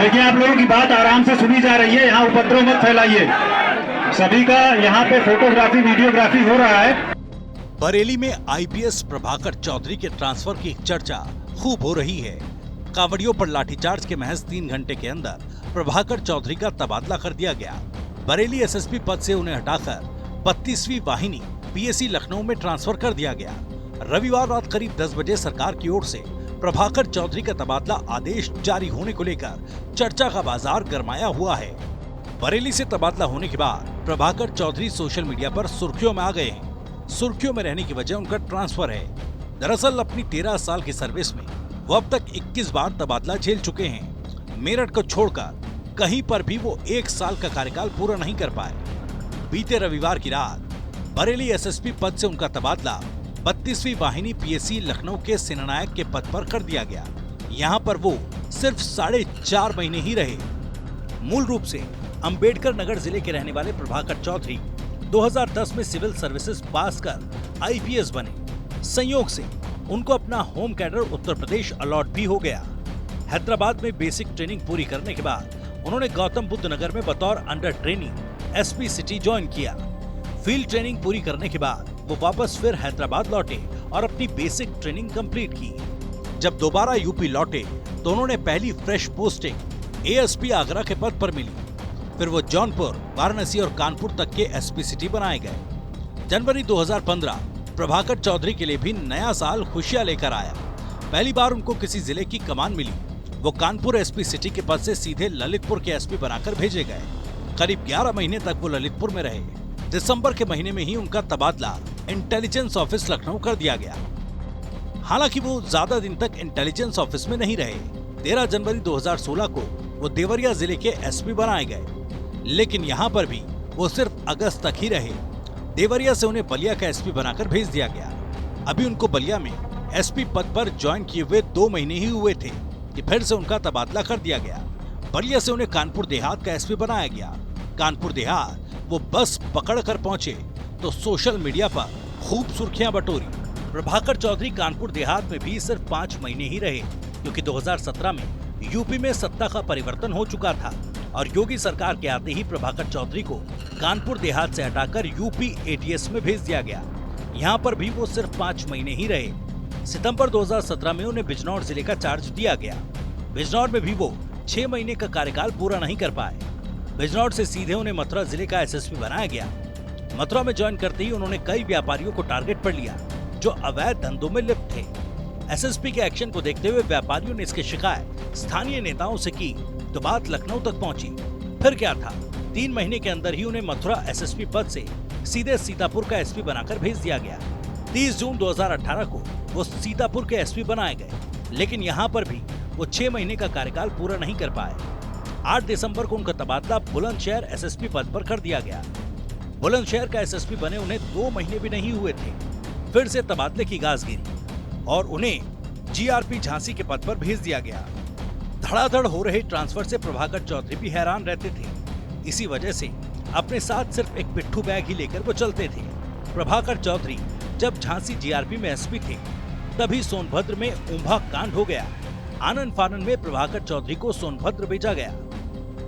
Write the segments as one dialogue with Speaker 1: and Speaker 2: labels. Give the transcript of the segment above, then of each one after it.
Speaker 1: देखिए, आप लोगों की बात आराम से सुनी जा रही है, यहाँ उपद्रव मत फैलाइए। सभी का यहाँ पे फोटोग्राफी वीडियोग्राफी हो रहा है।
Speaker 2: बरेली में आईपीएस प्रभाकर चौधरी के ट्रांसफर की चर्चा खूब हो रही है। कांवड़ियों पर लाठीचार्ज के महज 3 घंटे के अंदर प्रभाकर चौधरी का तबादला कर दिया गया। बरेली एसएसपी पद से उन्हें हटाकर 32वीं वाहिनी पीएसी लखनऊ में ट्रांसफर कर दिया गया। रविवार रात करीब 10 बजे सरकार की ओर से प्रभाकर चौधरी का तबादला आदेश जारी होने को लेकर चर्चा का बाजार गरमाया हुआ है। बरेली से तबादला होने के बाद प्रभाकर चौधरी सोशल मीडिया पर सुर्खियों में आ गए हैं। सुर्खियों में रहने की वजह उनका ट्रांसफर है। दरअसल अपनी 13 साल की सर्विस में वो अब तक 21 बार तबादला झेल चुके हैं। मेरठ को छोड़कर कहीं पर भी वो 1 साल का कार्यकाल पूरा नहीं कर पाए। बीते रविवार की रात बरेली एसएसपी पद से उनका तबादला 32वीं वाहिनी पीएसी लखनऊ के सेनानायक के पद पर कर दिया गया। यहाँ पर वो सिर्फ 4.5 महीने ही रहे। मूल रूप से अंबेडकर नगर जिले के रहने वाले प्रभाकर चौधरी 2010 में सिविल सर्विसेज पास कर आईपीएस बने। संयोग से उनको अपना home cadre Uttar Pradesh allot भी हो गया। हैदराबाद में बेसिक ट्रेनिंग पूरी करने के बाद उन्होंने गौतम बुद्ध नगर में बतौर under training SP city join किया। फील्ड ट्रेनिंग पूरी करने के बाद वो वापस फिर हैदराबाद लौटे और अपनी बेसिक ट्रेनिंग कंप्लीट की। जब दोबारा यूपी लौटे तो उन्होंने पहली फ्रेश पोस्टिंग एएसपी आगरा के पद पर मिली। फिर वो जौनपुर, वाराणसी और कानपुर तक के एसपी सिटी बनाए गए। जनवरी 2015 प्रभाकर चौधरी के लिए भी नया साल खुशियां लेकर आया। पहली बार उनको किसी जिले की कमान मिली। वो कानपुर एसपी सिटी के पद से सीधे ललितपुर के एसपी बनाकर भेजे गए। करीब 11 महीने तक वो ललितपुर में रहे। दिसंबर के महीने में ही उनका तबादला इंटेलिजेंस ऑफिस लखनऊ कर दिया गया। हालांकि वो ज्यादा दिन तक इंटेलिजेंस ऑफिस में नहीं रहे। 13 जनवरी 2016 को वो देवरिया जिले के एसपी बनाए गए, लेकिन यहाँ पर भी वो सिर्फ अगस्त तक ही रहे। देवरिया से उन्हें बलिया का एसपी बनाकर भेज दिया गया। अभी उनको बलिया में एसपी पद पर ज्वाइन किए हुए 2 महीने ही हुए थे कि फिर से उनका तबादला कर दिया गया। बलिया से उन्हें कानपुर देहात का एसपी बनाया गया। कानपुर देहात वो बस पकड़ कर पहुंचे तो सोशल मीडिया पर खूब सुर्खियां बटोरी। प्रभाकर चौधरी कानपुर देहात में भी सिर्फ 5 महीने ही रहे, क्योंकि 2017 में यूपी में सत्ता का परिवर्तन हो चुका था और योगी सरकार के आते ही प्रभाकर चौधरी को कानपुर देहात से हटाकर यूपी एटीएस में भेज दिया गया। यहाँ पर भी वो सिर्फ 5 महीने ही रहे। सितंबर 2017 में उन्हें बिजनौर जिले का चार्ज दिया गया। बिजनौर में भी वो 6 महीने का कार्यकाल पूरा नहीं कर पाए। बिजनौर से सीधे उन्हें मथुरा जिले का एसएसपी बनाया गया। मथुरा में ज्वाइन करते ही उन्होंने कई व्यापारियों को टारगेट पर लिया जो अवैध धंधों में लिप्त थे। एसएसपी के एक्शन को देखते हुए व्यापारियों ने इसकी शिकायत स्थानीय नेताओं से की तो बात लखनऊ तक पहुंची। फिर क्या था, 3 महीने के अंदर ही उन्हें मथुरा एसएसपी पद से सीधे सीतापुर का एसपी बनाकर भेज दिया गया। 30 जून 2018 को वो सीतापुर के एसपी बनाए गए, लेकिन यहाँ पर भी वो 6 महीने का कार्यकाल पूरा नहीं कर पाए। 8 दिसंबर को उनका तबादला बुलंदशहर एसएसपी पद पर कर दिया गया। बुलंदशहर का एसएसपी बने उन्हें 2 महीने भी नहीं हुए थे। फिर से तबादले की गाज गिरी और उन्हें जीआरपी झांसी के पद पर भेज दिया गया। धड़ाधड़ हो रहे ट्रांसफर से प्रभाकर चौधरी भी हैरान रहते थे। इसी वजह से अपने साथ सिर्फ एक पिट्ठू बैग ही लेकर वो चलते थे। प्रभाकर चौधरी जब झांसी जीआरपी में एसपी थे तभी सोनभद्र में ऊंभा कांड हो गया। आनन फानन में प्रभाकर चौधरी को सोनभद्र भेजा गया,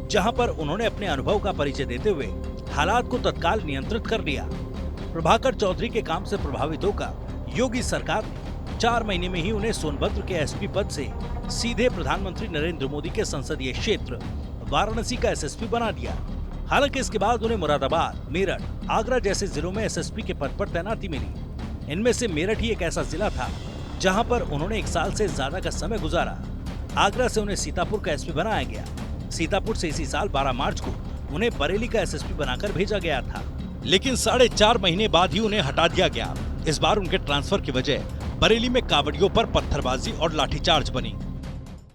Speaker 2: जहां पर उन्होंने अपने अनुभव का परिचय देते हुए हालात को तत्काल नियंत्रित कर लिया। प्रभाकर चौधरी के काम से प्रभावित होकर योगी सरकार ने 4 महीने में ही उन्हें सोनभद्र के एसपी पद से सीधे प्रधानमंत्री नरेंद्र मोदी के संसदीय क्षेत्र वाराणसी का एसएसपी बना दिया। हालांकि इसके बाद उन्हें मुरादाबाद, मेरठ, आगरा जैसे जिलों में एसएसपी के पद पर तैनाती मिली। इनमें से मेरठ ही एक ऐसा जिला था जहां पर उन्होंने 1 साल से ज्यादा का समय गुजारा। आगरा से उन्हें सीतापुर का एसपी बनाया गया। सीतापुर से इसी साल 12 मार्च को उन्हें बरेली का एसएसपी बनाकर भेजा गया था, लेकिन 4.5 महीने बाद ही उन्हें हटा दिया गया। इस बार उनके ट्रांसफर की वजह बरेली में कांवड़ियों पर पत्थरबाजी और लाठीचार्ज बनी।